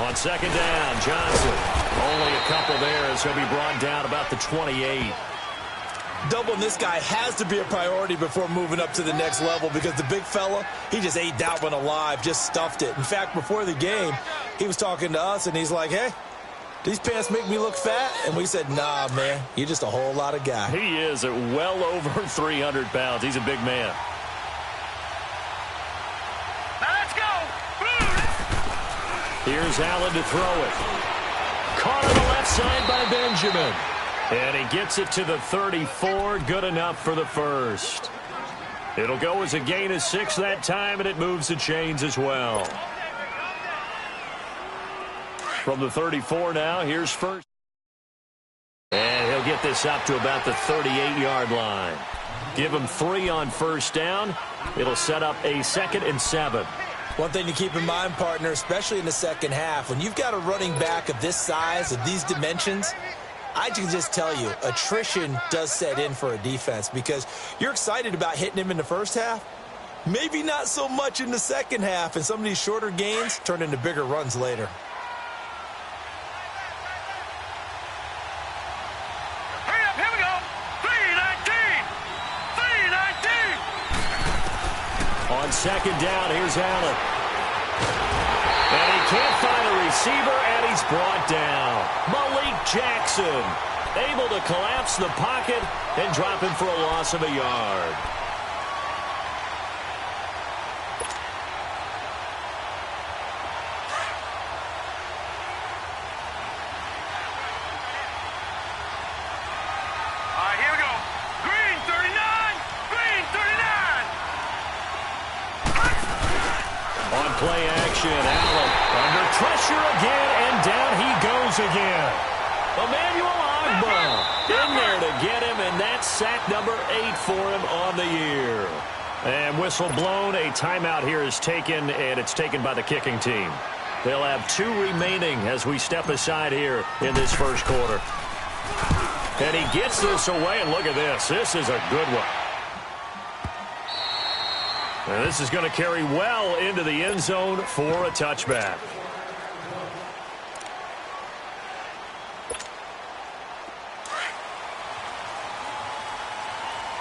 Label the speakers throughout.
Speaker 1: On second down, Johnson. Only a couple there as he'll be brought down about the 28.
Speaker 2: Doubling this guy has to be a priority before moving up to the next level because the big fella, he just ate that one alive, just stuffed it. In fact, before the game, he was talking to us, and he's like, hey, these pants make me look fat? And we said, nah, man, you're just a whole lot of guy.
Speaker 1: He is at well over 300 pounds. He's a big man.
Speaker 3: Now let's go.
Speaker 1: Here's Allen to throw it. Caught on the left side by Benjamin. And he gets it to the 34. Good enough for the first. It'll go as a gain of 6 that time, and it moves the chains as well. From the 34 now, here's first. And he'll get this up to about the 38-yard line. Give him 3 on first down. It'll set up a 2nd and 7.
Speaker 2: One thing to keep in mind, partner, especially in the second half, when you've got a running back of this size, of these dimensions, I can just tell you, attrition does set in for a defense because you're excited about hitting him in the first half. Maybe not so much in the second half, and some of these shorter gains turn into bigger runs later.
Speaker 3: Hurry up, here we go. 3-19.
Speaker 1: On second down, here's Allen. And he can't find a receiver, and he's brought down. Malik Jackson able to collapse the pocket and drop him for a loss of a yard.
Speaker 3: All right, here we go. Green 39. Green 39.
Speaker 1: On play action, Allen under pressure again, and down he goes again. Emmanuel Ogbah in there to get him, and that's sack number 8 for him on the year. And whistle blown, a timeout here is taken, and it's taken by the kicking team. They'll have 2 remaining as we step aside here in this first quarter. And he gets this away, and look at this. This is a good one. And this is going to carry well into the end zone for a touchback.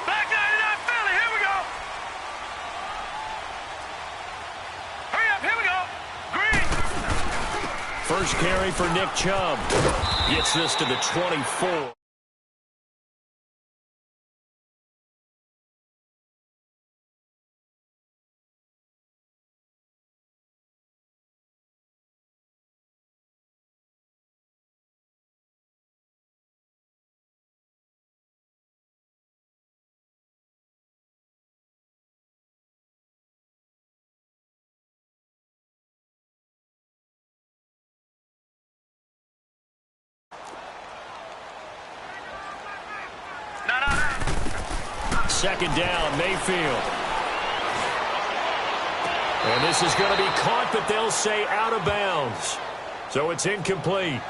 Speaker 3: Back 99 Philly, here we go. Hurry up, here we go. Green.
Speaker 1: First carry for Nick Chubb. Gets this to the 24. Second down, Mayfield. And this is going to be caught, but they'll say out of bounds. So it's incomplete.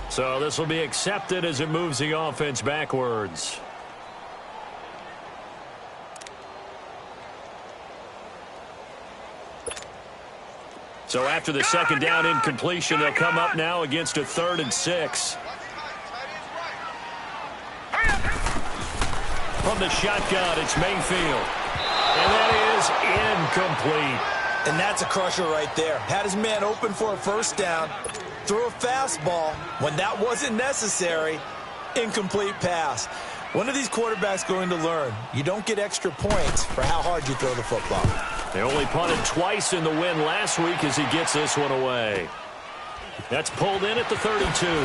Speaker 1: So this will be accepted as it moves the offense backwards. So after the second down incompletion, they'll come up now against a 3rd and 6. From the shotgun, it's Mayfield. And that is incomplete.
Speaker 2: And that's a crusher right there. Had his man open for a first down, threw a fastball. When that wasn't necessary, incomplete pass. One of these quarterbacks going to learn, you don't get extra points for how hard you throw the football.
Speaker 1: They only punted twice in the win last week as he gets this one away. That's pulled in at the 32.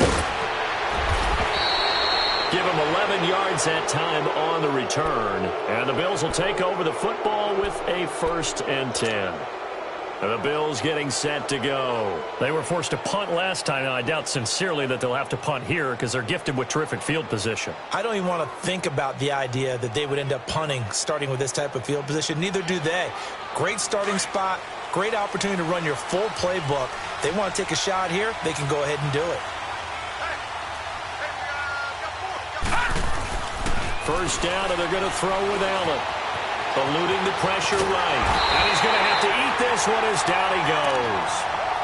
Speaker 1: Give him 11 yards that time on the return. And the Bills will take over the football with a 1st and 10. And the Bills getting set to go.
Speaker 4: They were forced to punt last time, and I doubt sincerely that they'll have to punt here because they're gifted with terrific field position.
Speaker 2: I don't even want to think about the idea that they would end up punting starting with this type of field position. Neither do they. Great starting spot, great opportunity to run your full playbook. They want to take a shot here, they can go ahead and do it.
Speaker 1: First down, and they're going to throw with Allen. eluding the pressure right. And he's going to have to eat this one as down he goes.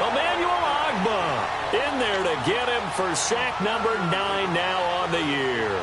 Speaker 1: Emmanuel Ogbah in there to get him for sack number 9 now on the year.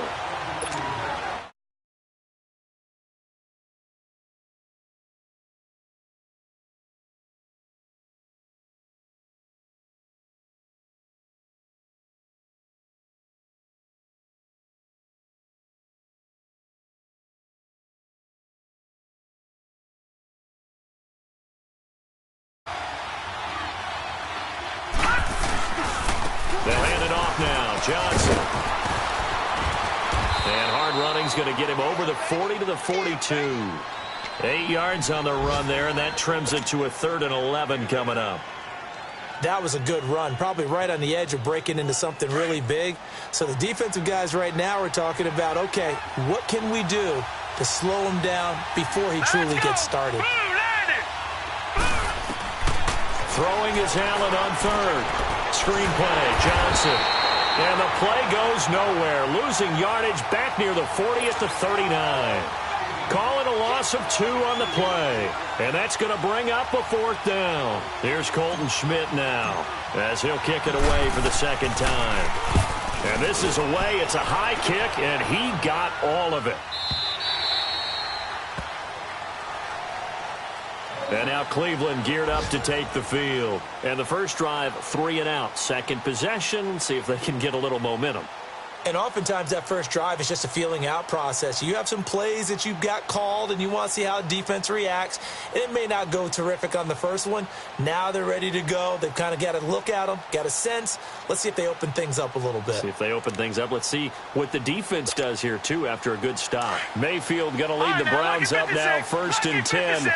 Speaker 1: They'll hand it off now. Johnson. And hard running's going to get him over the 40 to the 42. 8 yards on the run there, and that trims it to a 3rd and 11 coming up.
Speaker 2: That was a good run, probably right on the edge of breaking into something really big. So the defensive guys right now are talking about, okay, what can we do to slow him down before he truly gets started?
Speaker 1: Throwing is Allen on 3rd. Screen play, Johnson. And the play goes nowhere. Losing yardage back near the 40 at the 39. Call it a loss of 2 on the play. And that's going to bring up a 4th down. Here's Colton Schmidt now as he'll kick it away for the 2nd time. And this is away. It's a high kick, and he got all of it. And now Cleveland geared up to take the field. And the first drive, 3 and out. Second possession, see if they can get a little momentum.
Speaker 2: And oftentimes that first drive is just a feeling out process. You have some plays that you've got called and you want to see how defense reacts. And it may not go terrific on the first one. Now they're ready to go. They've kind of got to look at them, got a sense. Let's see if they open things up a little bit.
Speaker 1: See if they open things up. Let's see what the defense does here, too, after a good stop. Mayfield going to lead the Browns up now, 1st and 10.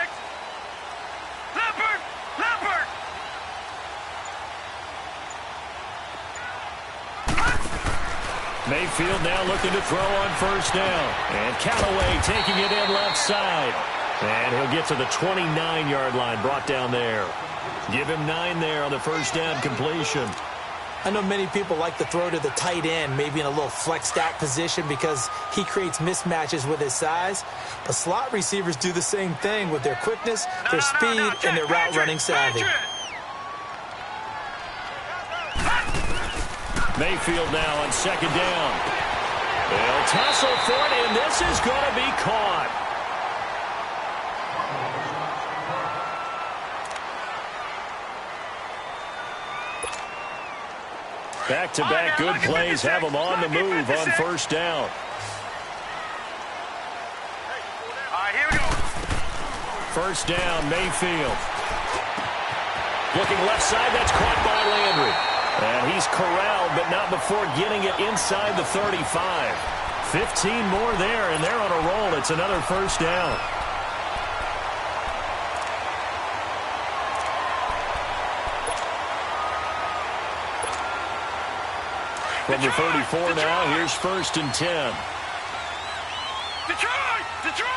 Speaker 1: Mayfield now looking to throw on 1st down. And Callaway taking it in left side. And he'll get to the 29-yard line, brought down there. Give him 9 there on the 1st down completion.
Speaker 2: I know many people like to throw to the tight end, maybe in a little flexed out position because he creates mismatches with his size. But slot receivers do the same thing with their quickness, their speed, and their route running savvy.
Speaker 1: Mayfield now on 2nd down. They'll tussle for it, and this is going to be caught. Back-to-back good plays have them on the move on 1st down.
Speaker 3: All right, here we go.
Speaker 1: 1st down, Mayfield. Looking left side, that's caught by Landry. And he's corralled, but not before getting it inside the 35. 15 more there, and they're on a roll. It's another 1st down. From the 34 now, here's 1st and 10.
Speaker 3: Detroit! Detroit!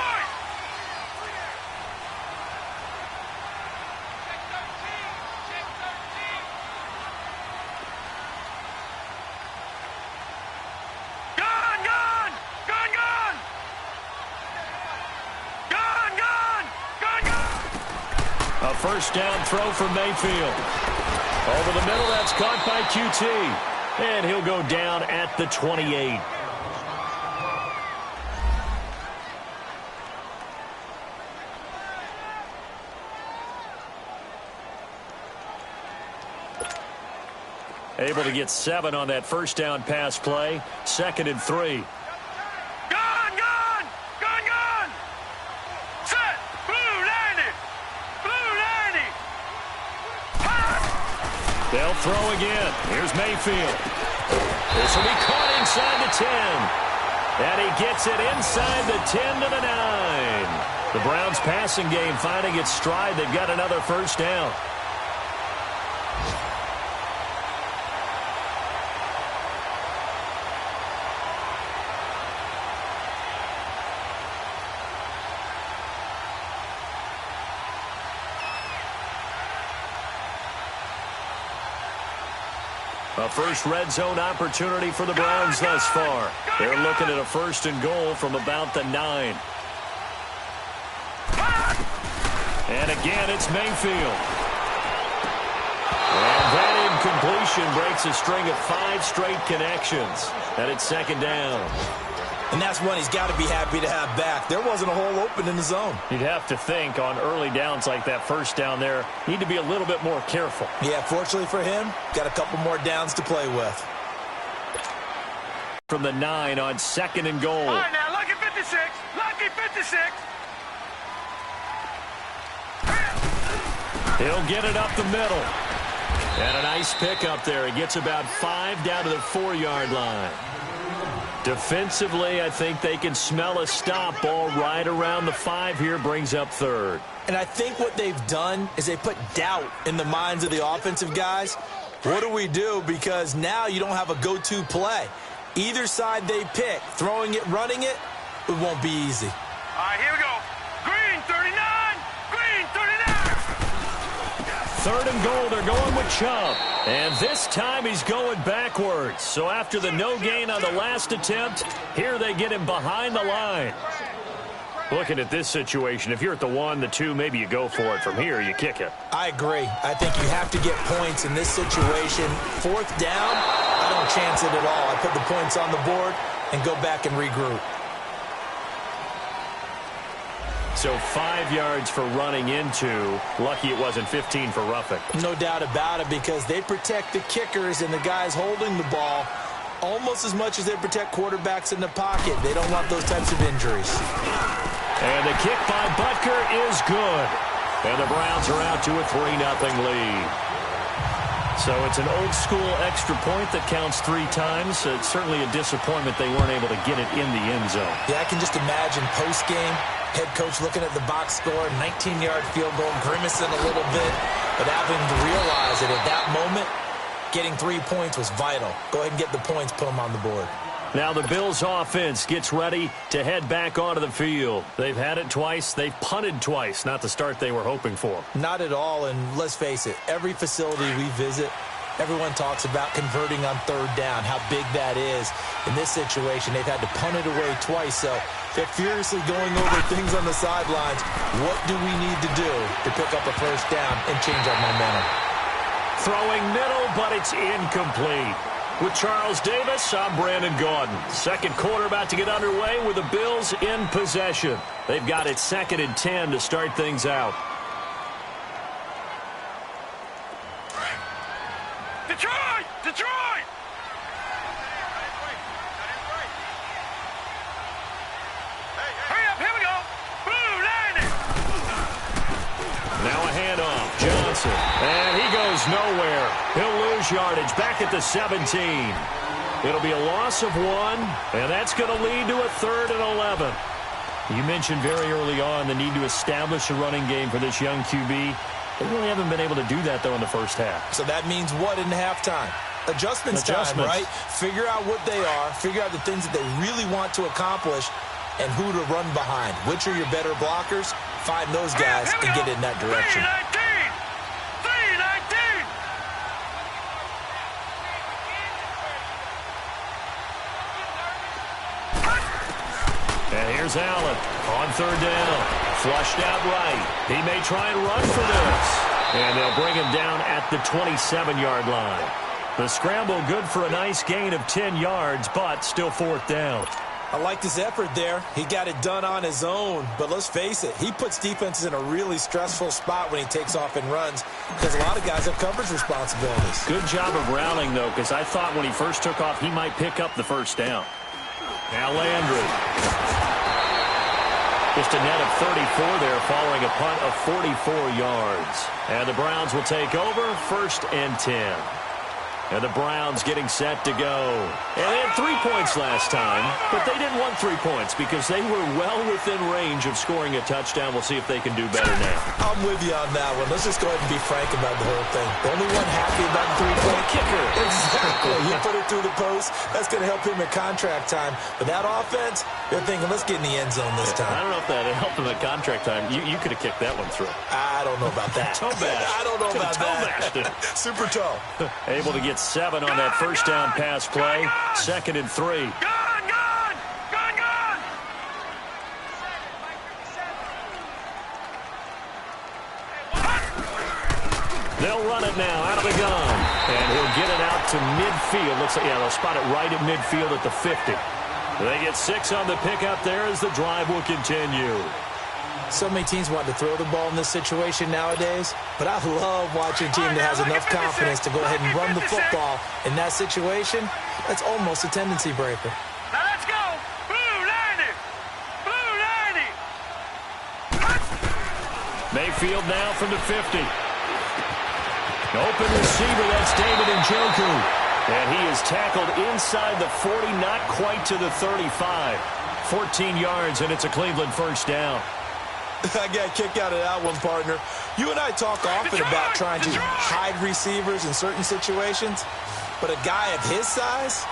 Speaker 1: A 1st down throw for Mayfield. Over the middle, that's caught by QT. And he'll go down at the 28. Able to get 7 on that 1st down pass play. 2nd and 3. They'll throw again. Here's Mayfield. This will be caught inside the 10. And he gets it inside the 10 to the 9. The Browns passing game finding its stride. They've got another 1st down. A first red zone opportunity for the Browns thus far. They're looking at a 1st and goal from about the 9. And again, it's Mayfield. And that incompletion breaks a string of 5 straight connections. And it's second down.
Speaker 2: And that's one he's got to be happy to have back. There wasn't a hole open in the zone.
Speaker 4: You'd have to think on early downs like that first down there, need to be a little bit more careful.
Speaker 2: Yeah, fortunately for him, got a couple more downs to play with.
Speaker 1: From the 9 on second and goal.
Speaker 3: All right, now, lucky 56. Lucky 56.
Speaker 1: He'll get it up the middle. And a nice pickup there. He gets about 5 down to the 4-yard line. Defensively, I think they can smell a stop. Ball right around the 5 here, brings up third.
Speaker 2: And I think what they've done is they put doubt in the minds of the offensive guys. What do we do? Because now you don't have a go-to play. Either side they pick, throwing it, running it, it won't be easy.
Speaker 3: All right, here we go. Green 39. Green 39.
Speaker 1: Third and goal, they're going with Chubb. And this time he's going backwards. So after the no gain on the last attempt, here they get him behind the line.
Speaker 4: Looking at this situation, if you're at the 1, the 2, maybe you go for it. From here, you kick it.
Speaker 2: I agree. I think you have to get points in this situation. Fourth down, I don't chance it at all. I put the points on the board and go back and regroup.
Speaker 1: So 5 yards for running into. Lucky it wasn't 15 for roughing.
Speaker 2: No doubt about it, because they protect the kickers and the guys holding the ball almost as much as they protect quarterbacks in the pocket. They don't want those types of injuries.
Speaker 1: And the kick by Butker is good. And the Browns are out to a 3-0 lead. So it's an old-school extra point that counts 3 times. It's certainly a disappointment they weren't able to get it in the end zone.
Speaker 2: Yeah, I can just imagine post-game, head coach looking at the box score, 19-yard field goal, grimacing a little bit, but having to realize that at that moment, getting 3 points was vital. Go ahead and get the points, put them on the board.
Speaker 1: Now the Bills offense gets ready to head back onto the field. They've had it twice. They've punted twice. Not the start they were hoping for.
Speaker 2: Not at all, and let's face it, every facility we visit, everyone talks about converting on third down, how big that is. In this situation, they've had to punt it away twice, so they're furiously going over things on the sidelines. What do we need to do to pick up a first down and change our momentum?
Speaker 1: Throwing middle, but it's incomplete. With Charles Davis, I'm Brandon Gaudin. Second quarter about to get underway with the Bills in possession. They've got it 2nd and 10 to start things out.
Speaker 3: Detroit! Detroit! Hurry up, here we go. Blue landing.
Speaker 1: Now a handoff. Johnson. And he goes nowhere. He'll lose yardage back at the 17. It'll be a loss of 1, and that's going to lead to a 3rd and 11. You mentioned very early on the need to establish a running game for this young QB. They really haven't been able to do that, though, in the first half.
Speaker 2: So that means what in halftime? Adjustments time, right? Figure out what they are, figure out the things that they really want to accomplish, and who to run behind. Which are your better blockers? Find those guys and get in that direction.
Speaker 3: 319!
Speaker 1: And here's Allen on third down. Flushed out right. He may try and run for this. And they'll bring him down at the 27-yard line. The scramble good for a nice gain of 10 yards, but still 4th down.
Speaker 2: I like his effort there. He got it done on his own. But let's face it, he puts defenses in a really stressful spot when he takes off and runs, because a lot of guys have coverage responsibilities.
Speaker 1: Good job of rallying, though, because I thought when he first took off, he might pick up the first down. Now Landry. Just a net of 34 there following a punt of 44 yards. And the Browns will take over 1st and 10. And the Browns getting set to go. And they had 3 points last time, but they didn't want 3 points because they were well within range of scoring a touchdown. We'll see if they can do better now.
Speaker 2: I'm with you on that one. Let's just go ahead and be frank about the whole thing. The only one happy about the 3-point
Speaker 1: kicker.
Speaker 2: Exactly. He put it through the post. That's going to help him at contract time. But that offense, they're thinking, let's get in the end zone this time.
Speaker 4: I don't know if that helped him at contract time. You could have kicked that one through.
Speaker 2: I don't know about that.
Speaker 1: Toe bash.
Speaker 2: I don't know about that. Super toe.
Speaker 1: Able to get 7 on that first down pass play. 2nd and 3.
Speaker 3: Gone!
Speaker 1: They'll run it now out of the gun. And he'll get it out to midfield. Looks like, yeah, they'll spot it right at midfield at the 50. They get 6 on the pickup there as the drive will continue.
Speaker 2: So many teams want to throw the ball in this situation nowadays, but I love watching a team that has enough confidence to go ahead and run the football in that situation. That's almost a tendency breaker.
Speaker 3: Now let's go. Blue 90. Blue 90.
Speaker 1: Mayfield now from the 50. Open receiver, that's David Njoku. And he is tackled inside the 40, not quite to the 35. 14 yards, and it's a Cleveland first down.
Speaker 2: I got a kick out of that one, partner. You and I talk often about trying to hide receivers in certain situations, but a guy of his size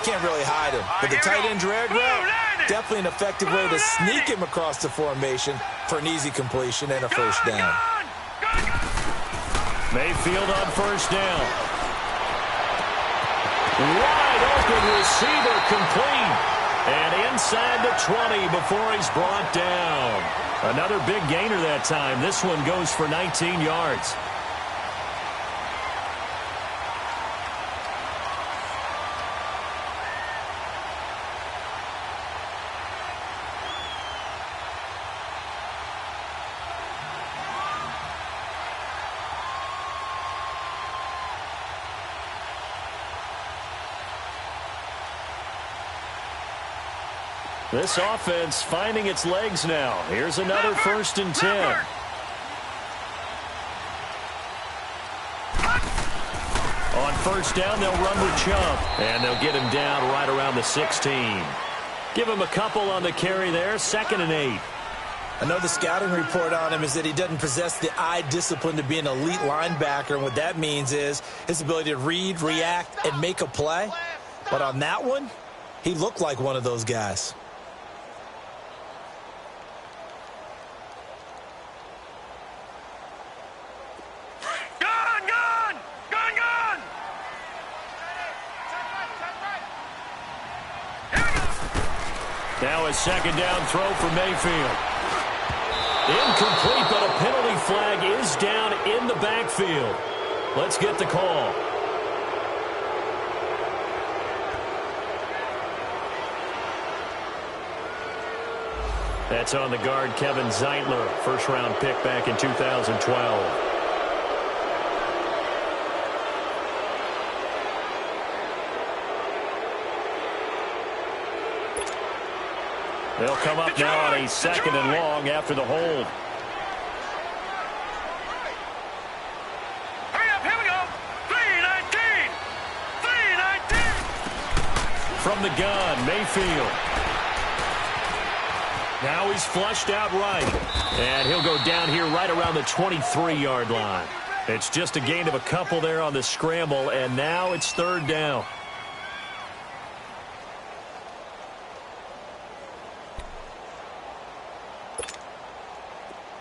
Speaker 2: can't really hide him. But the tight end drag route, definitely an effective way to sneak him across the formation for an easy completion and a first down.
Speaker 1: Mayfield on first down. Wide open receiver complete. And inside the 20 before he's brought down. Another big gainer that time. This one goes for 19 yards. This offense finding its legs now. Here's another 1st and 10. On first down, they'll run with Chubb. And they'll get him down right around the 16. Give him a couple on the carry there. 2nd and 8.
Speaker 2: I know the scouting report on him is that he doesn't possess the eye discipline to be an elite linebacker. And what that means is his ability to read, react, and make a play. But on that one, he looked like one of those guys.
Speaker 1: Now a 2nd down throw for Mayfield. Incomplete, but a penalty flag is down in the backfield. Let's get the call. That's on the guard, Kevin Zeitler, first-round pick back in 2012. They'll come up now on a 2nd and long after the hold.
Speaker 3: Hurry up, here we go. 319. 319.
Speaker 1: From the gun, Mayfield. Now he's flushed out right. And he'll go down here right around the 23-yard line. It's just a gain of a couple there on the scramble, and now it's 3rd down.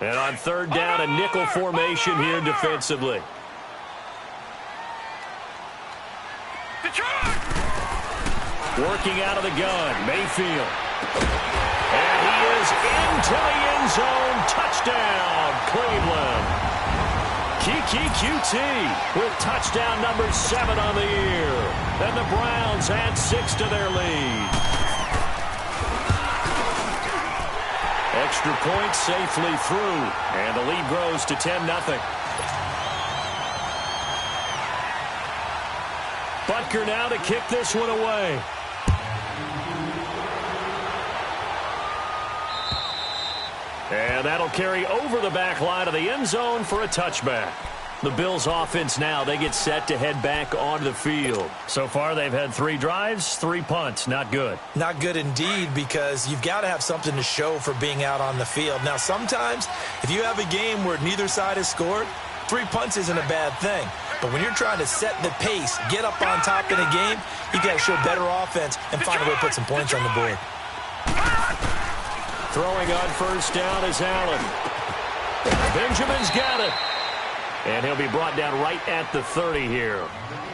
Speaker 1: And on 3rd down, a nickel formation here defensively. Working out of the gun, Mayfield. And he is into the end zone. Touchdown, Cleveland. Kiki QT with touchdown number 7 on the year. And the Browns add 6 to their lead. Extra point safely through, and the lead grows to 10-0. Butker now to kick this one away. And that'll carry over the back line of the end zone for a touchback. The Bills offense now, they get set to head back onto the field. So far, they've had 3 drives, 3 punts. Not good.
Speaker 2: Not good indeed, because you've got to have something to show for being out on the field. Now, sometimes, if you have a game where neither side has scored, 3 punts isn't a bad thing. But when you're trying to set the pace, get up on top in a game, you got to show better offense and find a way to put some points on the board.
Speaker 1: Throwing on first down is Allen. Benjamin's got it. And he'll be brought down right at the 30 here.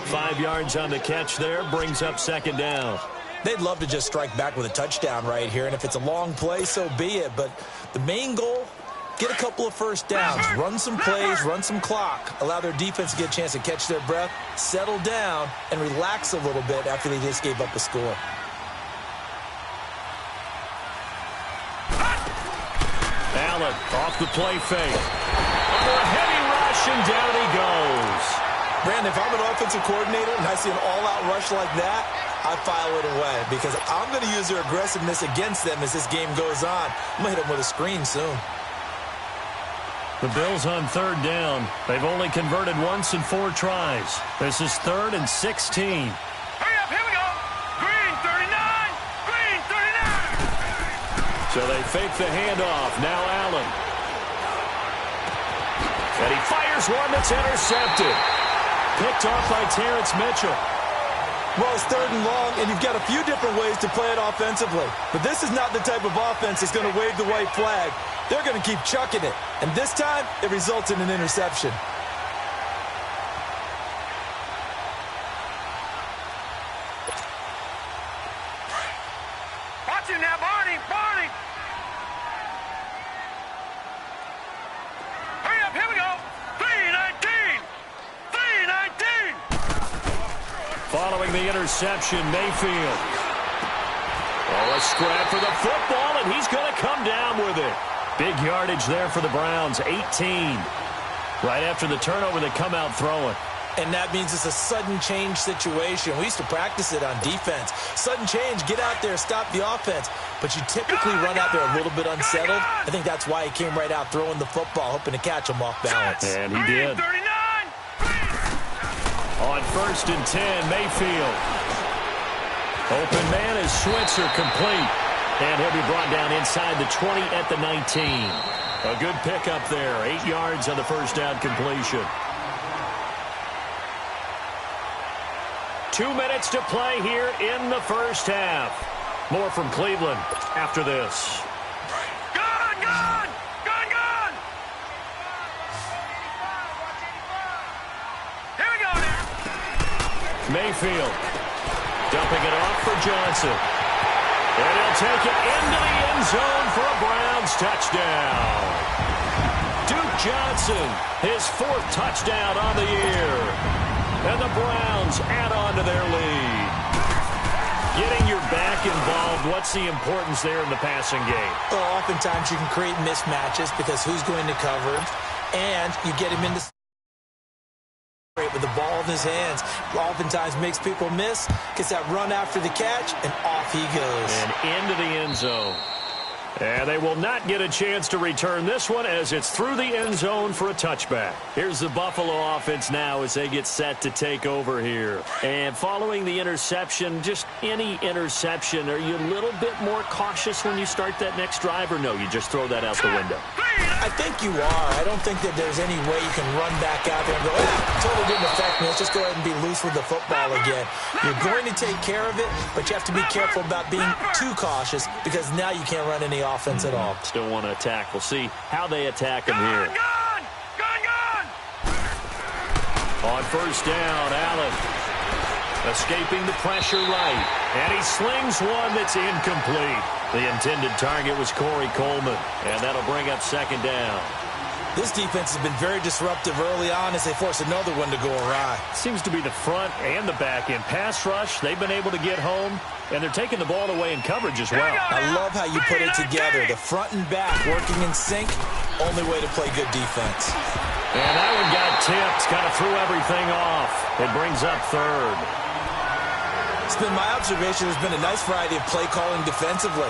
Speaker 1: 5 yards on the catch there, brings up 2nd down.
Speaker 2: They'd love to just strike back with a touchdown right here, and if it's a long play, so be it. But the main goal get a couple of first downs, run some plays, run some clock, allow their defense to get a chance to catch their breath, settle down, and relax a little bit after they just gave up a score.
Speaker 1: Allen off the play fake. Under a heavy rush, and down he goes.
Speaker 2: Brandon, if I'm an offensive coordinator and I see an all-out rush like that, I file it away because I'm going to use their aggressiveness against them as this game goes on. I'm going to hit them with a screen soon.
Speaker 4: The Bills on third down. They've only converted once in 4 tries. This is 3rd and 16.
Speaker 3: Hurry up, here we go. Green 39, green 39.
Speaker 1: So they fake the handoff. Now Allen. And he fires one that's intercepted. Picked off by Terrence Mitchell.
Speaker 2: Well, it's 3rd and long, and you've got a few different ways to play it offensively. But this is not the type of offense that's going to wave the white flag. They're going to keep chucking it. And this time, it results in an interception.
Speaker 3: Watch it now, Barney, Barney. Hurry up, here we go. 319, 319.
Speaker 1: Following the interception, Mayfield. Oh, a scrap for the football, and he's going to come down with it.
Speaker 4: Big yardage there for the Browns, 18. Right after the turnover, they come out throwing.
Speaker 2: And that means it's a sudden change situation. We used to practice it on defense. Sudden change, get out there, stop the offense. But you typically run out there a little bit unsettled. I think that's why he came right out throwing the football, hoping to catch him off balance.
Speaker 4: And he did.
Speaker 3: 39.
Speaker 1: On 1st and 10, Mayfield. Open man is Switzer, complete. And he'll be brought down inside the 20 at the 19. A good pickup there. 8 yards on the first down completion. 2 minutes to play here in the first half. More from Cleveland after this.
Speaker 3: Gun, gun, gun, gun. Here we go now.
Speaker 1: Mayfield dumping it off for Johnson. And he'll take it into the end zone for a Browns touchdown. Duke Johnson, his 4th touchdown on the year. And the Browns add on to their lead. Getting your back involved, what's the importance there in the passing game?
Speaker 2: Well, oftentimes you can create mismatches because who's going to cover him, and you get him into with the ball in his hands. Oftentimes makes people miss, gets that run after the catch, and off he goes.
Speaker 1: And into the end zone. And they will not get a chance to return this one as it's through the end zone for a touchback. Here's the Buffalo offense now as they get set to take over here. And following the interception, just any interception, are you a little bit more cautious when you start that next drive, or no, you just throw that out the window?
Speaker 2: I think you are. I don't think that there's any way you can run back out there and go, totally didn't affect me. Let's just go ahead and be loose with the football again. You're going to take care of it, but you have to be careful about being too cautious because now you can't run any offense at all.
Speaker 1: Still want to attack. We'll see how they attack him here.
Speaker 3: Gun, gun, gun.
Speaker 1: On 1st down, Allen escaping the pressure right. And he slings one that's incomplete. The intended target was Corey Coleman. And that'll bring up 2nd down.
Speaker 2: This defense has been very disruptive early on as they force another one to go awry.
Speaker 4: Seems to be the front and the back end. Pass rush, they've been able to get home, and they're taking the ball away in coverage as well.
Speaker 2: I love how you put it together. The front and back working in sync. Only way to play good defense.
Speaker 1: And that one got tipped. Kind of threw everything off. It brings up 3rd.
Speaker 2: It's been my observation there's been a nice variety of play calling defensively.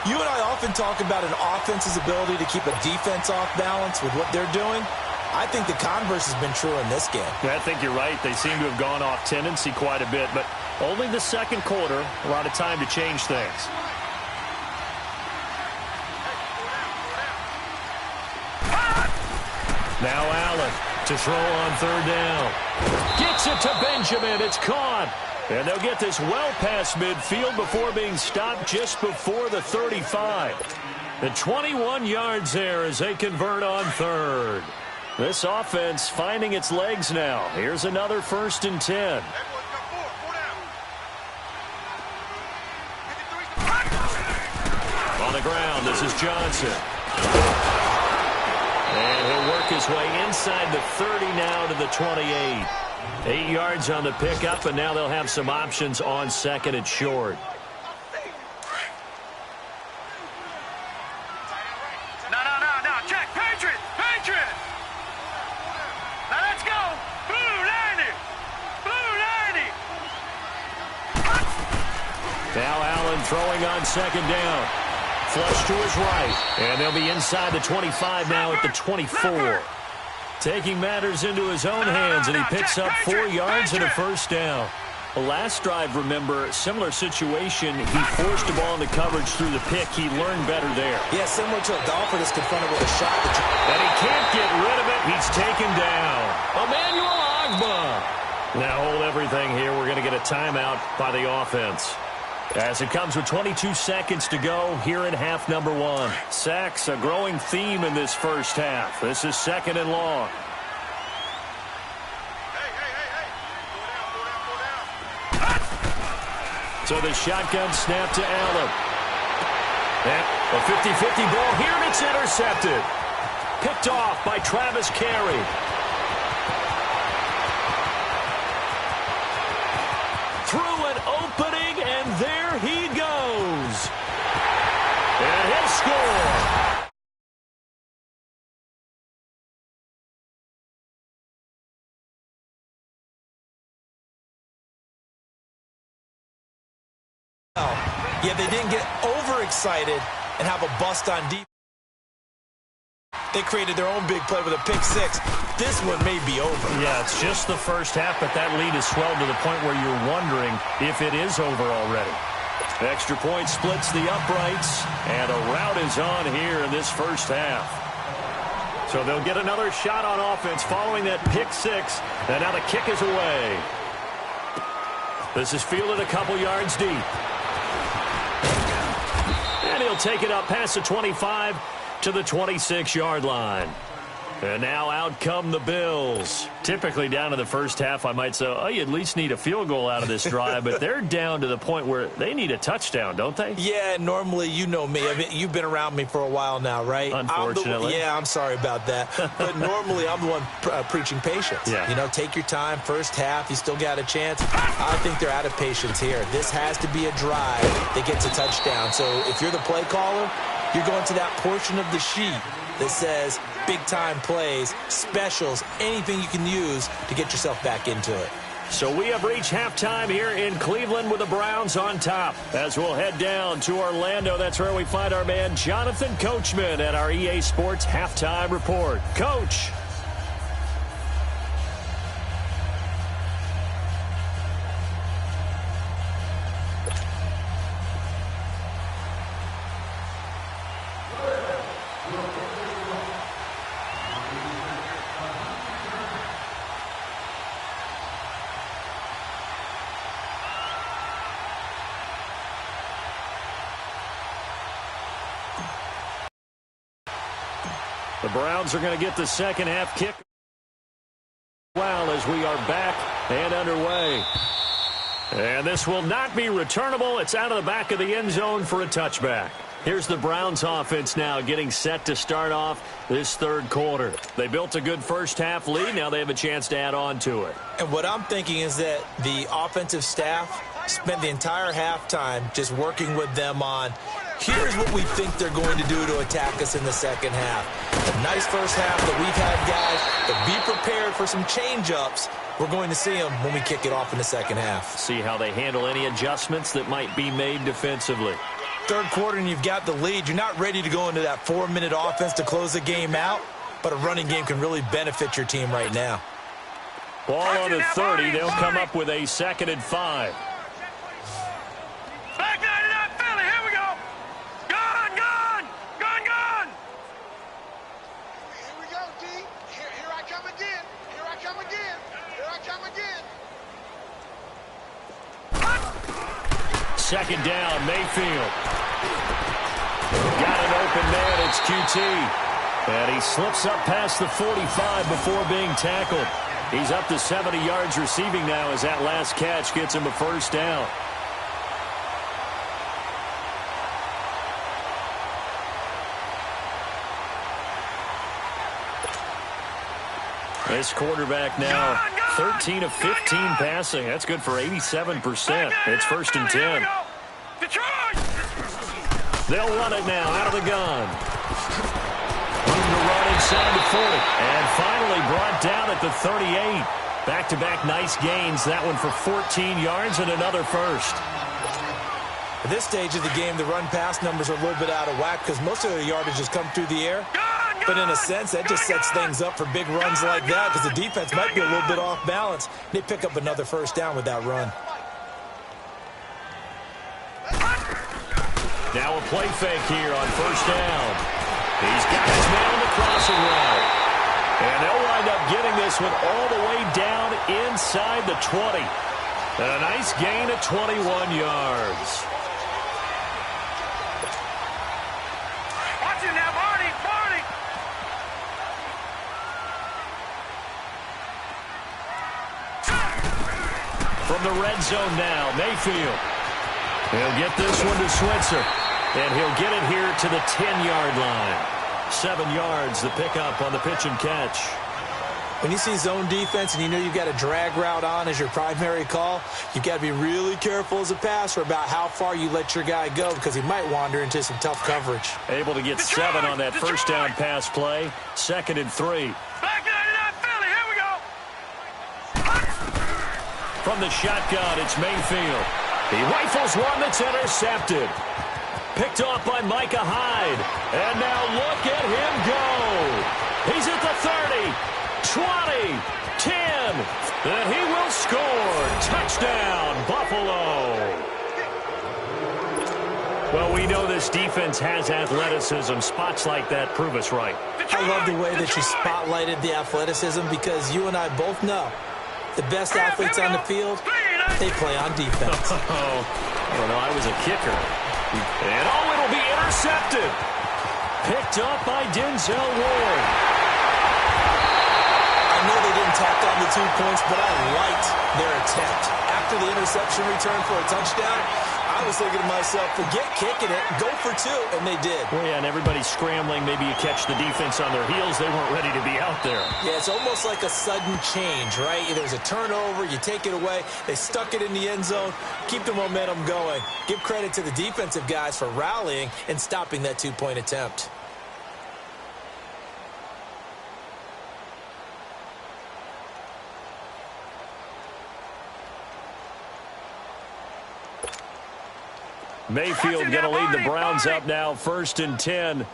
Speaker 2: You and I often talk about an offense's ability to keep a defense off balance with what they're doing. I think the converse has been true in this game.
Speaker 4: I think you're right. They seem to have gone off tendency quite a bit, but only the 2nd quarter, a lot of time to change things. Now Allen to throw on 3rd down.
Speaker 1: Gets it to Benjamin. It's caught. And they'll get this well past midfield before being stopped just before the 35. The 21 yards there as they convert on 3rd. This offense finding its legs now. Here's another 1st and 10. On the ground, this is Johnson.
Speaker 4: his way inside the 30 now to the 28. 8 yards on the pickup, and now they'll have some options on 2nd and short.
Speaker 3: No. Check. Patriot. Now let's go. Blue 90.
Speaker 4: Now Allen throwing on 2nd down. Flush to his right, and they'll be inside the 25 now at the 24. Taking matters into his own hands, and he picks up 4 yards and a first down. The last drive, remember, similar situation. He forced the ball into coverage through the pick. He learned better there.
Speaker 2: Yeah, similar to a golfer that's confronted with a shot.
Speaker 4: And he can't get rid of it. He's taken down. Emmanuel Ogbah. Now hold everything here. We're going to get a timeout by the offense. As it comes with 22 seconds to go here in half number 1. Sacks, a growing theme in this first half. This is 2nd and long. So the shotgun snap to Allen. And a 50-50 ball here, and it's intercepted. Picked off by Travis Carey. Through an opening, and there he goes. And he'll score.
Speaker 2: Yeah, they didn't get overexcited and have a bust on defense. They created their own big play with a pick 6. This one may be over.
Speaker 4: Yeah, it's just the first half, but that lead has swelled to the point where you're wondering if it is over already. Extra point splits the uprights, and a rout is on here in this first half. So they'll get another shot on offense following that pick 6, and now the kick is away. This is fielded a couple yards deep. And he'll take it up past the 25 to the 26-yard line. And now out come the Bills. Typically down to the first half, I might say, oh, you at least need a field goal out of this drive. But they're down to the point where they need a touchdown, don't they?
Speaker 2: Yeah, normally, you know me. I mean, you've been around me for a while now, right?
Speaker 4: Unfortunately.
Speaker 2: I'm sorry about that. But normally, I'm the one preaching patience.
Speaker 4: Yeah.
Speaker 2: You know, take your time. First half, you still got a chance. I think they're out of patience here. This has to be a drive that gets a touchdown. So if you're the play caller, you're going to that portion of the sheet that says big-time plays, specials, anything you can use to get yourself back into it.
Speaker 4: So we have reached halftime here in Cleveland with the Browns on top. As we'll head down to Orlando, that's where we find our man Jonathan Coachman at our EA Sports Halftime Report. Coach. The Browns are going to get the second half kick well as we are back and underway. And this will not be returnable. It's out of the back of the end zone for a touchback. Here's the Browns offense now getting set to start off this third quarter. They built a good first half lead. Now they have a chance to add on to it.
Speaker 2: And what I'm thinking is that the offensive staff spent the entire halftime just working with them on, here's what we think they're going to do to attack us in the second half. A nice first half that we've had, guys, but be prepared for some change-ups. We're going to see them when we kick it off in the second half.
Speaker 4: See how they handle any adjustments that might be made defensively.
Speaker 2: Third quarter and you've got the lead. You're not ready to go into that 4-minute offense to close the game out, but a running game can really benefit your team right now.
Speaker 4: Ball on the 30. They'll come up with a 2nd and 5.
Speaker 3: Back 99 Philly, here we go. Gone.
Speaker 5: Here we go, D. Here I come again.
Speaker 4: Second down, Mayfield. Got an open man, it's QT. And he slips up past the 45 before being tackled. He's up to 70 yards receiving now as that last catch gets him a first down. This quarterback now 13 of 15 passing. That's good for 87%. It's 1st and 10. They'll run it now out of the gun. Room to run inside the 40. And finally brought down at the 38. Back-to-back nice gains. That one for 14 yards and another first.
Speaker 2: At this stage of the game, the run-pass numbers are a little bit out of whack because most of the yardage has come through the air. But in a sense, that just sets things up for big runs like that because the defense might be a little bit off balance. They pick up another first down with that run.
Speaker 4: Now a play fake here on 1st down. He's got his man on the crossing route. And they'll wind up getting this one all the way down inside the 20. And a nice gain of 21 yards.
Speaker 3: Watch it now, Barney! Barney!
Speaker 4: From the red zone now, Mayfield. He'll get this one to Switzer. And he'll get it here to the 10-yard line. 7 yards, the pickup on the pitch and catch.
Speaker 2: When you see zone defense and you know you've got a drag route on as your primary call, you've got to be really careful as a passer about how far you let your guy go because he might wander into some tough coverage.
Speaker 4: Able to get 7 on that first down pass play. 2nd and 3.
Speaker 3: Back 99 Philly, here we go!
Speaker 4: From the shotgun, it's Mayfield. He rifles one that's intercepted. Picked off by Micah Hyde. And now look at him go. He's at the 30, 20, 10. And he will score. Touchdown, Buffalo. Well, we know this defense has athleticism. Spots like that prove us right.
Speaker 2: I love the way that you spotlighted the athleticism because you and I both know the best athletes on the field, they play on defense.
Speaker 4: I don't know. I was a kicker. And it'll be intercepted. Picked up by Denzel Ward.
Speaker 2: I know they didn't tack on the 2 points, but I liked their attempt. After the interception return for a touchdown, I was thinking to myself, forget kicking it, go for 2, and they did.
Speaker 4: Well, yeah, and everybody's scrambling. Maybe you catch the defense on their heels. They weren't ready to be out there.
Speaker 2: Yeah, it's almost like a sudden change, right? There's a turnover, you take it away, they stuck it in the end zone, keep the momentum going. Give credit to the defensive guys for rallying and stopping that 2-point attempt.
Speaker 4: Mayfield going to lead the Browns up now, 1st and 10.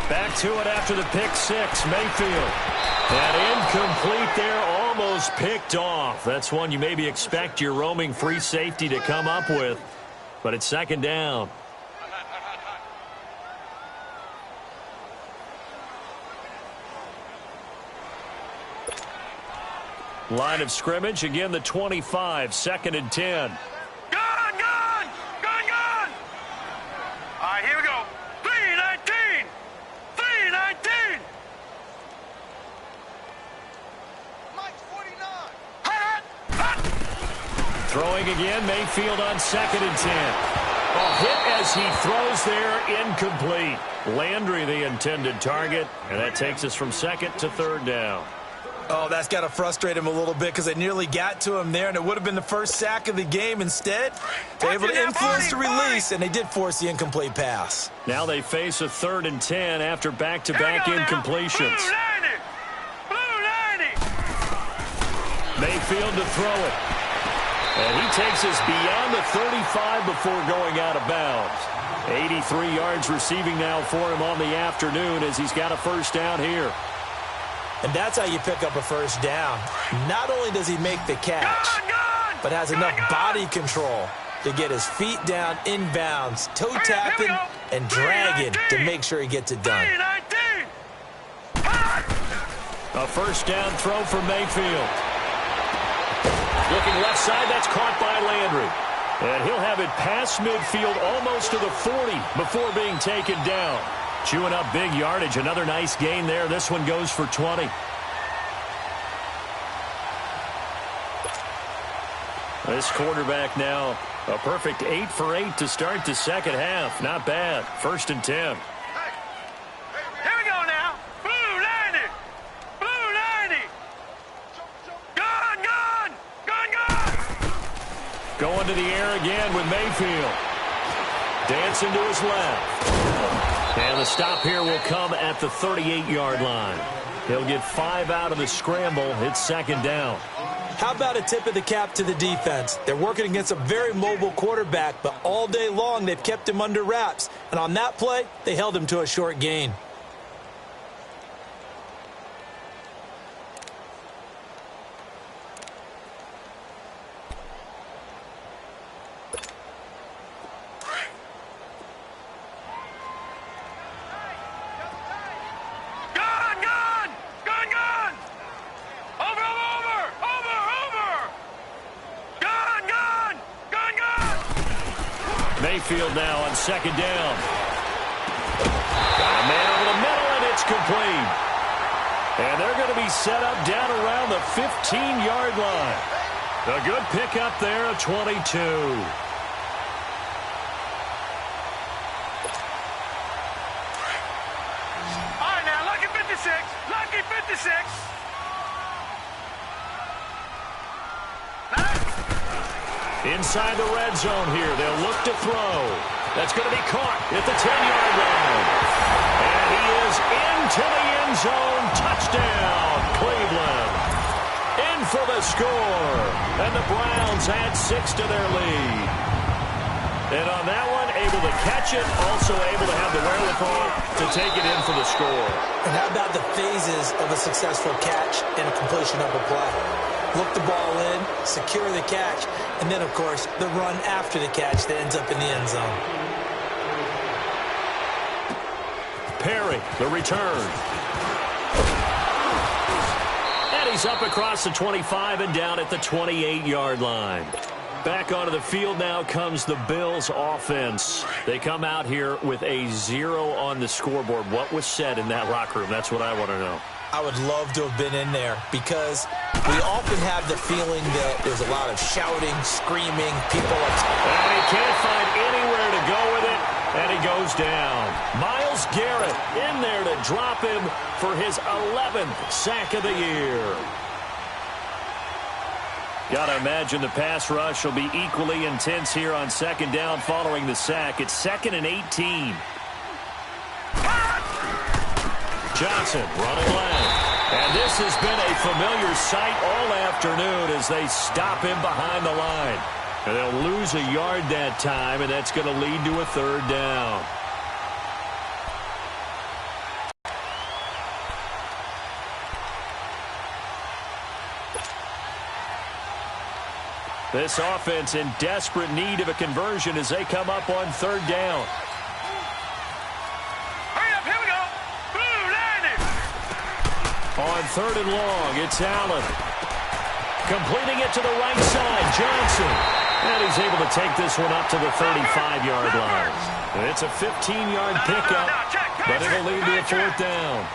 Speaker 4: Back to it after the pick 6, Mayfield. And incomplete there, almost picked off. That's one you maybe expect your roaming free safety to come up with, but it's 2nd down. Line of scrimmage, again the 25, 2nd and 10.
Speaker 3: Gun! All right, here we go. 3-19! 3-19!
Speaker 5: Mike 49.
Speaker 4: Throwing again, Mayfield on 2nd and 10. A hit as he throws there, incomplete. Landry the intended target, and that takes us from 2nd to 3rd down.
Speaker 2: Oh, that's got to frustrate him a little bit because they nearly got to him there, and it would have been the first sack of the game. Instead, they're able to influence the release, and they did force the incomplete pass.
Speaker 4: Now they face a 3rd and 10 after back-to-back incompletions.
Speaker 3: Blue 90!
Speaker 4: Mayfield to throw it. And he takes us beyond the 35 before going out of bounds. 83 yards receiving now for him on the afternoon as he's got a first down here.
Speaker 2: And that's how you pick up a first down. Not only does he make the catch, but has enough body control to get his feet down inbounds, toe tapping and dragging to make sure he gets it done.
Speaker 4: A first down throw for Mayfield. Looking left side, that's caught by Landry. And he'll have it past midfield almost to the 40 before being taken down. Chewing up big yardage. Another nice gain there. This one goes for 20. This quarterback now a perfect 8 for 8 to start the second half. Not bad. 1st and 10. Going to the air again with Mayfield. Dancing to his left. And the stop here will come at the 38-yard line. He'll get 5 out of the scramble. It's second down.
Speaker 2: How about a tip of the cap to the defense? They're working against a very mobile quarterback, but all day long they've kept him under wraps. And on that play, they held him to a short gain.
Speaker 4: Mayfield now on second down. Got a man over the middle, and it's complete. And they're going to be set up down around the 15-yard line. A good pickup there, a 22.
Speaker 3: All right, now, lucky 56. Lucky 56.
Speaker 4: Inside the red zone here. They'll look to throw. That's going to be caught at the 10-yard line. And he is into the end zone. Touchdown, Cleveland. In for the score. And the Browns add 6 to their lead. And on that one, able to catch it, also able to have the wherewithal to take it in for the score.
Speaker 2: And how about the phases of a successful catch and a completion of a play? Look the ball in, secure the catch, and then, of course, the run after the catch that ends up in the end zone.
Speaker 4: Perry, the return. And he's up across the 25 and down at the 28-yard line. Back onto the field now comes the Bills offense. They come out here with a 0 on the scoreboard. What was said in that locker room? That's what I want to know.
Speaker 2: I would love to have been in there because we often have the feeling that there's a lot of shouting, screaming, people upset.
Speaker 4: And he can't find anywhere to go with it, and he goes down. Myles Garrett in there to drop him for his 11th sack of the year. Got to imagine the pass rush will be equally intense here on second down following the sack. It's 2nd and 18. Johnson running left. And this has been a familiar sight all afternoon as they stop him behind the line. And they'll lose a yard that time, and that's going to lead to a 3rd down. This offense in desperate need of a conversion as they come up on 3rd down. On 3rd and long, it's Allen. Completing it to the right side, Johnson. And he's able to take this one up to the 35-yard line. And it's a 15-yard pickup, but it'll lead to a 4th down.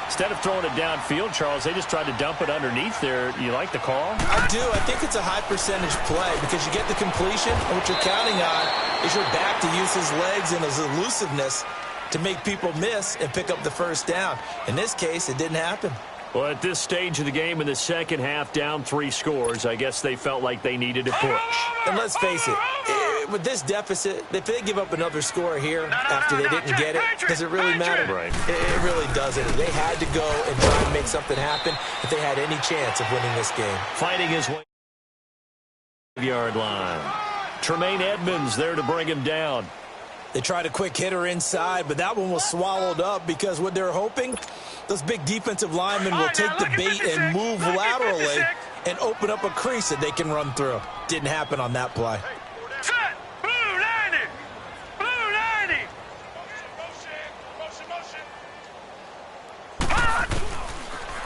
Speaker 4: Instead of throwing it downfield, Charles, they just tried to dump it underneath there. You like the call?
Speaker 2: I do. I think it's a high-percentage play because you get the completion, and what you're counting on is your back to use his legs and his elusiveness to make people miss and pick up the 1st down. In this case, it didn't happen.
Speaker 4: Well, at this stage of the game in the second half, down 3 scores, I guess they felt like they needed to push.
Speaker 2: And let's face it, with this deficit, if they give up another score here after they didn't get it, does it really matter?
Speaker 4: Right.
Speaker 2: It really doesn't. They had to go and try and make something happen if they had any chance of winning this game.
Speaker 4: Fighting his way to the yard line. Tremaine Edmonds there to bring him down.
Speaker 2: They tried a quick hitter inside, but that one was swallowed up because what they're hoping, those big defensive linemen will take the bait and move laterally and open up a crease that they can run through. Didn't happen on that play.
Speaker 3: Set! Blue 90! Blue 90!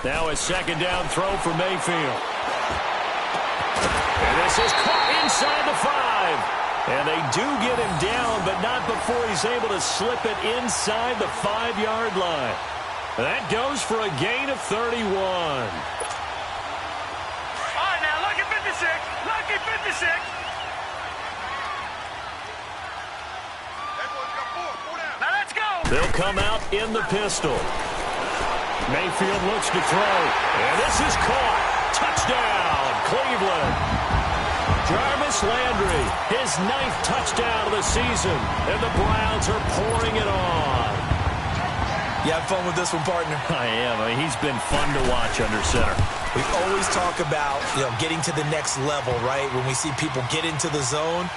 Speaker 4: Now a second down throw for Mayfield. And this is caught inside the 5. And they do get him down, but not before he's able to slip it inside the 5-yard line. That goes for a gain of 31.
Speaker 3: All right, now, lucky 56. Lucky 56. Now let's go.
Speaker 4: They'll come out in the pistol. Mayfield looks to throw. And this is caught. Touchdown, Cleveland.
Speaker 1: Jarvis Landry, his 9th touchdown of the season, and the Browns are pouring it on.
Speaker 2: You have fun with this one, partner?
Speaker 4: I am. I mean, he's been fun to watch under center.
Speaker 2: We always talk about, getting to the next level, right? When we see people get into the zone,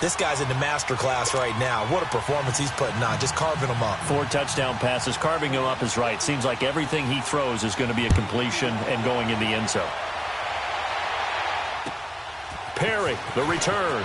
Speaker 2: this guy's in the master class right now. What a performance he's putting on, just carving them up.
Speaker 4: 4 touchdown passes. Carving him up is right. Seems like everything he throws is going to be a completion and going in the end zone.
Speaker 1: Perry, the return.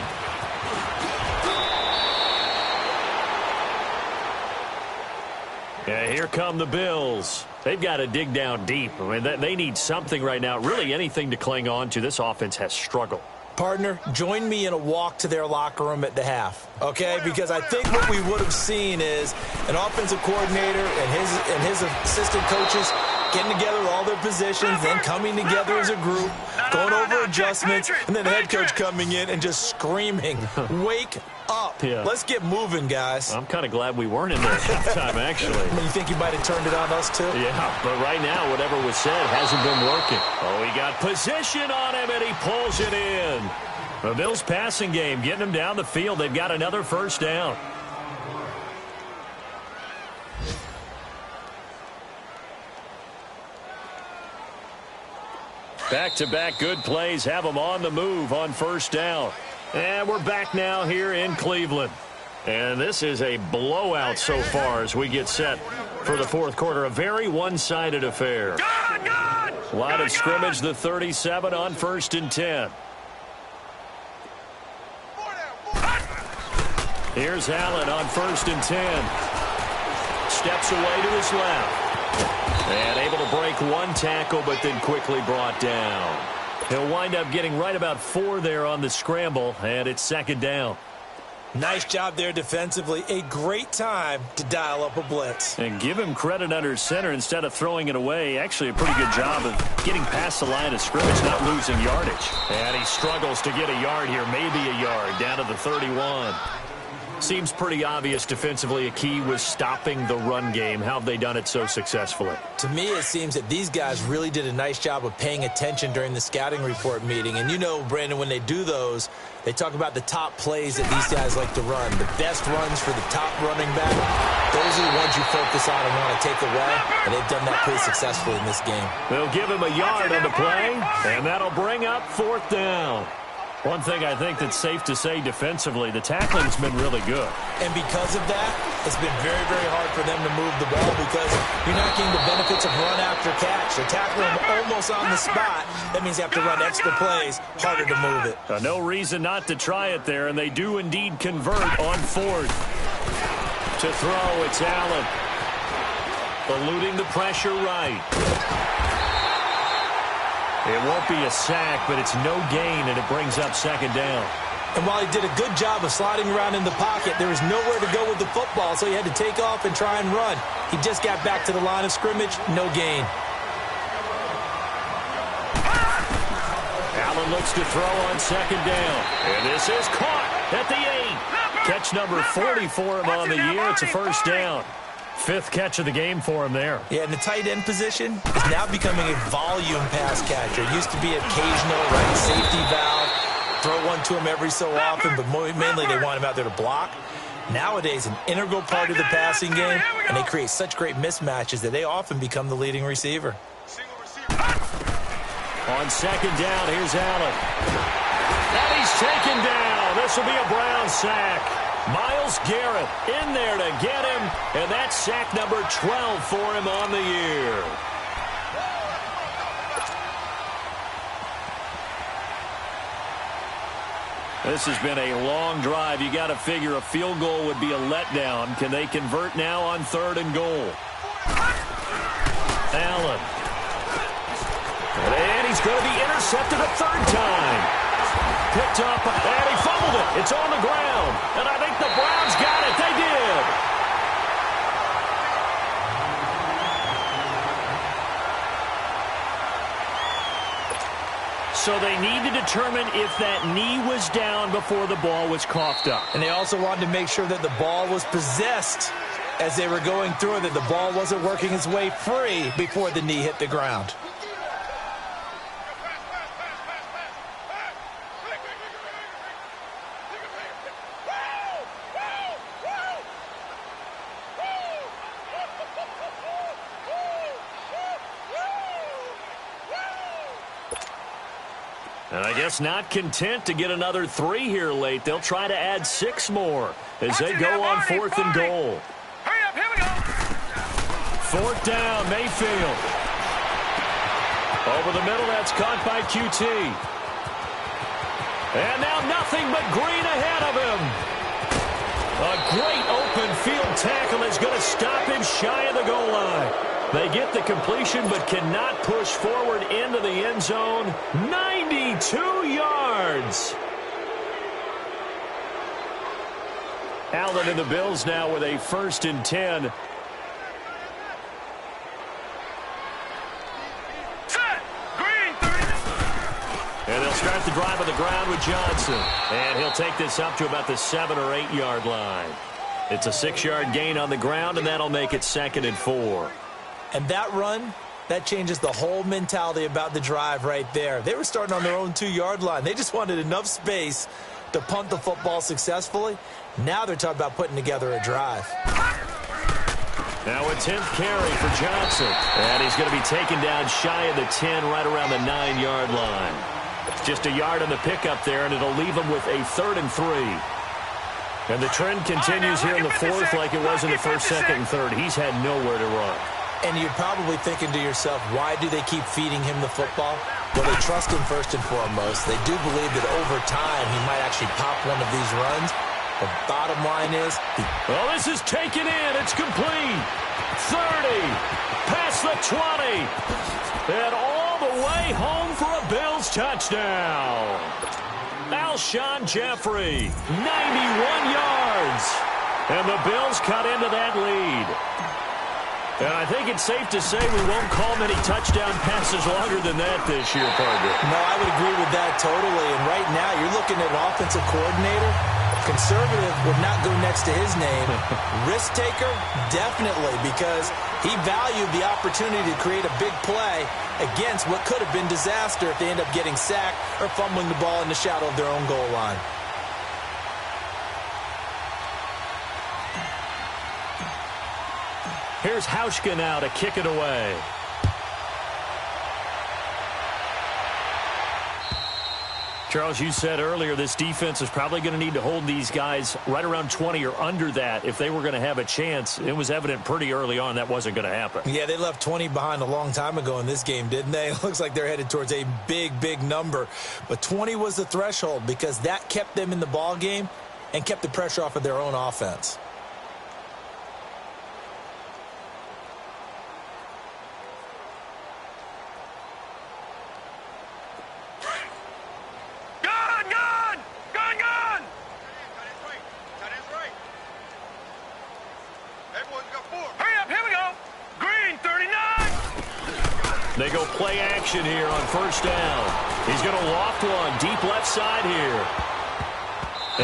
Speaker 1: Yeah, here come the Bills. They've got to dig down deep. I mean, they need something right now, really anything to cling on to. This offense has struggled.
Speaker 2: Partner, join me in a walk to their locker room at the half, okay? Because I think what we would have seen is an offensive coordinator and his assistant coaches getting together with all their positions, then coming together as a group, going over adjustments, and then the head coach coming in and just screaming, wake up.
Speaker 4: Yeah.
Speaker 2: Let's get moving, guys.
Speaker 4: I'm kind of glad we weren't in there at halftime, actually.
Speaker 2: I mean, you think you might have turned it on us, too?
Speaker 4: Yeah, but right now, whatever was said hasn't been working.
Speaker 1: Oh, he got position on him, and he pulls it in. The Bills' passing game, getting them down the field. They've got another first down. Back-to-back good plays have them on the move on first down. And we're back now here in Cleveland. And this is a blowout so far as we get set for the fourth quarter. A very one-sided affair. Line of scrimmage, the 37 on 1st and 10. Here's Allen on 1st and 10. Steps away to his left. And able to break one tackle, but then quickly brought down. He'll wind up getting right about 4 there on the scramble, and it's 2nd down.
Speaker 2: Nice job there defensively. A great time to dial up a blitz.
Speaker 4: And give him credit under center instead of throwing it away. Actually a pretty good job of getting past the line of scrimmage, not losing yardage.
Speaker 1: And he struggles to get a yard here, maybe a yard, down to the 31. Seems pretty obvious defensively a key was stopping the run game. How have they done it so successfully?
Speaker 2: To me, it seems that these guys really did a nice job of paying attention during the scouting report meeting. And you know, Brandon, when they do those, they talk about the top plays that these guys like to run. The best runs for the top running back, those are the ones you focus on and want to take away. And they've done that pretty successfully in this game.
Speaker 1: They'll give him a yard on the play, and that'll bring up 4th down. One thing I think that's safe to say defensively, the tackling's been really good.
Speaker 2: And because of that, it's been very, very hard for them to move the ball because you're not getting the benefits of run after catch. They're tackling them almost on the spot. That means you have to run extra plays, harder to move it.
Speaker 1: No reason not to try it there, and they do indeed convert on 4th. To throw, it's Allen. Eluding the pressure right. It won't be a sack, but it's no gain, and it brings up 2nd down.
Speaker 2: And while he did a good job of sliding around in the pocket, there was nowhere to go with the football, so he had to take off and try and run. He just got back to the line of scrimmage, no gain.
Speaker 1: Allen looks to throw on 2nd down. And this is caught at the 8. Catch number 40 for him on the year. It's a first down. 5th catch of the game for him there.
Speaker 2: Yeah, and the tight end position is now becoming a volume pass catcher. It used to be occasional, right, safety valve, throw one to him every so often, but mainly they want him out there to block. Nowadays, an integral part of the passing game, and they create such great mismatches that they often become the leading receiver.
Speaker 1: On 2nd down, here's Allen. And he's taken down. This will be a Brown sack. Myles Garrett in there to get him, and that's sack number 12 for him on the year. This has been a long drive. You got to figure a field goal would be a letdown. Can they convert now on 3rd and goal? Allen. And he's going to be intercepted a 3rd time. Picked up, and he fumbled it. It's on the ground. And I think the Browns got it. They did. So they need to determine if that knee was down before the ball was coughed up.
Speaker 2: And they also wanted to make sure that the ball was possessed as they were going through it, that the ball wasn't working its way free before the knee hit the ground.
Speaker 4: And I guess not content to get another 3 here late. They'll try to add 6 more as they go on 4th and goal.
Speaker 3: Hurry up, here we go.
Speaker 4: 4th down, Mayfield. Over the middle, that's caught by QT. And now nothing but green ahead of him. A great open field tackle is going to stop him shy of the goal line. They get the completion but cannot push forward into the end zone. 92 yards. Allen and the Bills now with a 1st and 10.
Speaker 3: Set. Green 30.
Speaker 4: And they'll start the drive on the ground with Johnson. And he'll take this up to about the 7 or 8 yard line. It's a 6-yard gain on the ground, and that'll make it 2nd and 4.
Speaker 2: And that run, that changes the whole mentality about the drive right there. They were starting on their own 2-yard line. They just wanted enough space to punt the football successfully. Now they're talking about putting together a drive.
Speaker 4: Now a 10th carry for Johnson. And he's going to be taken down shy of the 10, right around the 9-yard line. Just a yard on the pickup there, and it'll leave him with a 3rd and 3. And the trend continues here in the 4th like it was in the 1st, 2nd, and 3rd. He's had nowhere to run.
Speaker 2: And you're probably thinking to yourself, why do they keep feeding him the football? Well, they trust him first and foremost. They do believe that over time he might actually pop one of these runs. The bottom line is...
Speaker 4: Well, this is taken in. It's complete. 30. Past the 20. And all the way home for a Bills touchdown. Alshon Jeffrey, 91 yards. And the Bills cut into that lead. And I think it's safe to say we won't call many touchdown passes longer than that this year, partner.
Speaker 2: No, I would agree with that totally. And right now, you're looking at an offensive coordinator. Conservative would not go next to his name. Risk taker, definitely, because he valued the opportunity to create a big play against what could have been disaster if they end up getting sacked or fumbling the ball in the shadow of their own goal line.
Speaker 4: Here's Hauschka now to kick it away. Charles, you said earlier this defense is probably going to need to hold these guys right around 20 or under that if they were going to have a chance. It was evident pretty early on that wasn't going to happen.
Speaker 2: Yeah, they left 20 behind a long time ago in this game, didn't they? It looks like they're headed towards a big, big number. But 20 was the threshold because that kept them in the ball game and kept the pressure off of their own offense.
Speaker 4: They go play action here on 1st down. He's going to loft one deep left side here.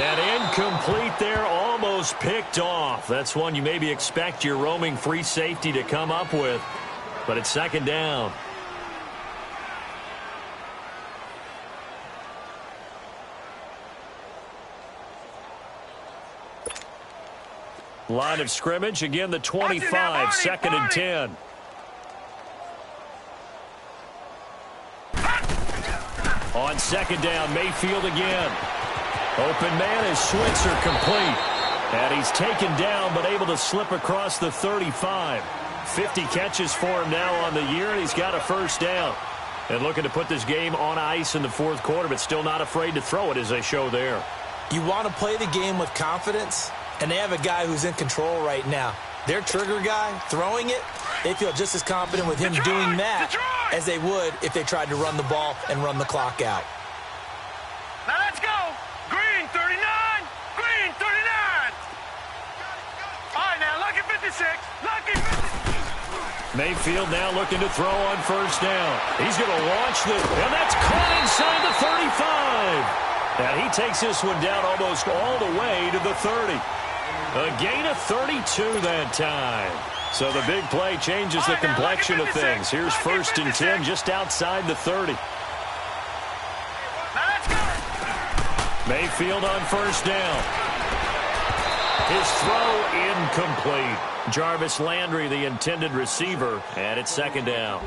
Speaker 4: And incomplete there, almost picked off. That's one you maybe expect your roaming free safety to come up with. But it's 2nd down. Line of scrimmage, again the 25, 2nd and 10. On 2nd down, Mayfield again. Open man is Switzer complete. And he's taken down but able to slip across the 35. 50 catches for him now on the year, and he's got a 1st down. And looking to put this game on ice in the 4th quarter, but still not afraid to throw it as they show there.
Speaker 2: You want to play the game with confidence, and they have a guy who's in control right now. Their trigger guy, throwing it, they feel just as confident with him doing that as they would if they tried to run the ball and run the clock out.
Speaker 3: Now let's go. Green 39. Green 39. All right, now lucky 56. Lucky 56.
Speaker 4: Mayfield now looking to throw on 1st down. He's going to launch this, and that's caught inside the 35. And he takes this one down almost all the way to the 30. A gain of 32 that time. So the big play changes the complexion of things. Here's 1st and 10 just outside the 30. Mayfield on 1st down. His throw incomplete. Jarvis Landry, the intended receiver, and it's 2nd down.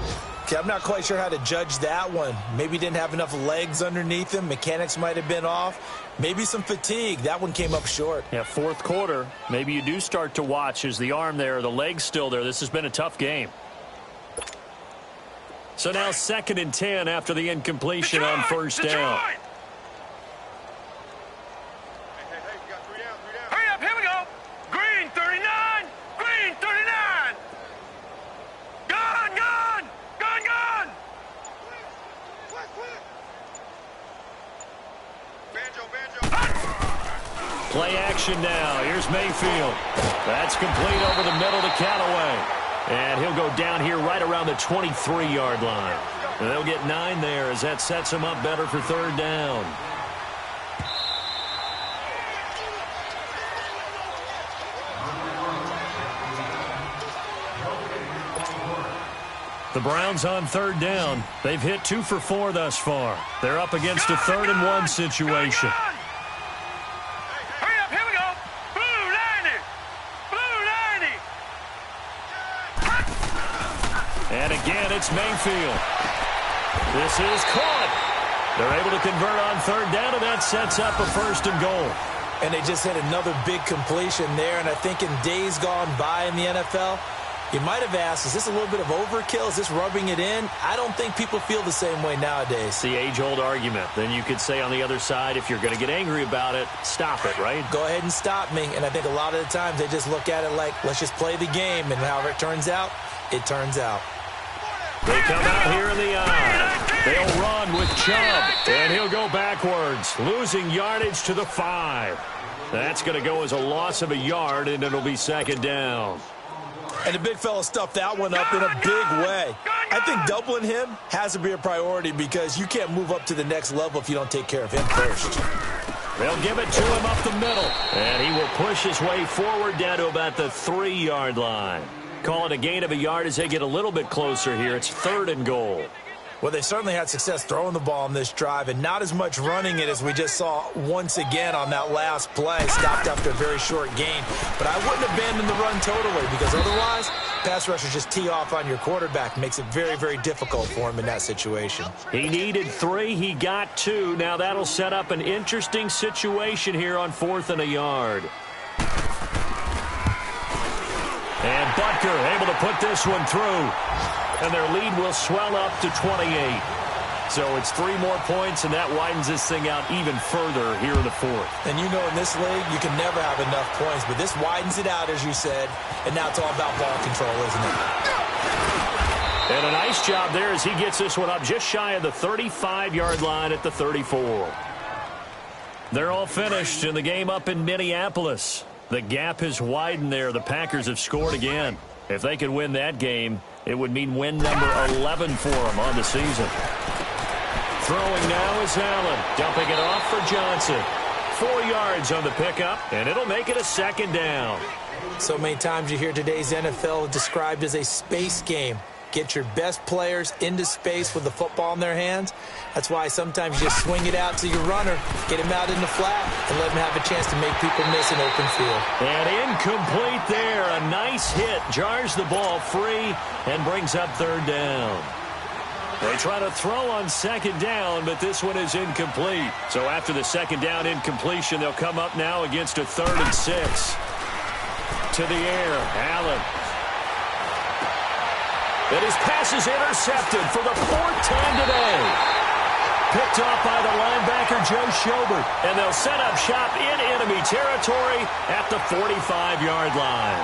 Speaker 2: Okay, I'm not quite sure how to judge that one. Maybe didn't have enough legs underneath him. Mechanics might have been off. Maybe some fatigue. That one came up short.
Speaker 4: Yeah, fourth quarter. Maybe you do start to watch. Is the arm there, the leg's still there? This has been a tough game. So now 2nd and 10 after the incompletion on first down.
Speaker 3: Hurry up, here we go. Green 39, green 39. Gun, gun, gun, gun.
Speaker 4: Play action now. Here's Mayfield. That's complete over the middle to Callaway. And he'll go down here right around the 23-yard line. And they'll get 9 there as that sets him up better for 3rd down. The Browns on 3rd down. They've hit 2 for 4 thus far. They're up against a 3rd and 1 situation.
Speaker 3: Hurry up, here we go. Blue 90, blue 90.
Speaker 4: And again, it's Mayfield. This is caught. They're able to convert on 3rd down, and that sets up a 1st and goal.
Speaker 2: And they just had another big completion there. And I think in days gone by in the NFL, you might have asked, is this a little bit of overkill? Is this rubbing it in? I don't think people feel the same way nowadays.
Speaker 4: It's the age-old argument. Then you could say on the other side, if you're going to get angry about it, stop it, right?
Speaker 2: Go ahead and stop me. And I think a lot of the times they just look at it like, let's just play the game. And however it turns out, it turns out.
Speaker 4: They come out here in the eye. They'll run with Chubb, and he'll go backwards, losing yardage to the 5. That's going to go as a loss of a yard, and it'll be 2nd down.
Speaker 2: And the big fella stuffed that one up in a big way. I think doubling him has to be a priority because you can't move up to the next level if you don't take care of him first.
Speaker 4: They'll give it to him up the middle, and he will push his way forward down to about the 3-yard line. Call it a gain of a yard as they get a little bit closer here. It's 3rd and goal.
Speaker 2: Well, they certainly had success throwing the ball on this drive and not as much running it as we just saw once again on that last play. Stopped after a very short gain. But I wouldn't abandon the run totally because otherwise, pass rushers just tee off on your quarterback. Makes it very, very difficult for him in that situation.
Speaker 4: He needed 3. He got 2. Now that'll set up an interesting situation here on 4th and a yard. And Butker able to put this one through. And their lead will swell up to 28. So it's 3 more points, and that widens this thing out even further here in the 4th.
Speaker 2: And you know in this league, you can never have enough points. But this widens it out, as you said. And now it's all about ball control, isn't it?
Speaker 4: And a nice job there as he gets this one up just shy of the 35-yard line at the 34. They're all finished in the game up in Minneapolis. The gap has widened there. The Packers have scored again. If they could win that game, it would mean win number 11 for them on the season. Throwing now is Allen. Dumping it off for Johnson. 4 yards on the pickup, and it'll make it a 2nd down.
Speaker 2: So many times you hear today's NFL described as a space game. Get your best players into space with the football in their hands. That's why sometimes you just swing it out to your runner, get him out in the flat, and let him have a chance to make people miss an open field.
Speaker 4: And incomplete there. A nice hit. Jars the ball free and brings up 3rd down. They try to throw on 2nd down, but this one is incomplete. So after the 2nd down incompletion, they'll come up now against a 3rd and 6. To the air, Allen. And his pass is intercepted for the 4th time today. Picked off by the linebacker, Joe Schobert. And they'll set up shop in enemy territory at the 45-yard line.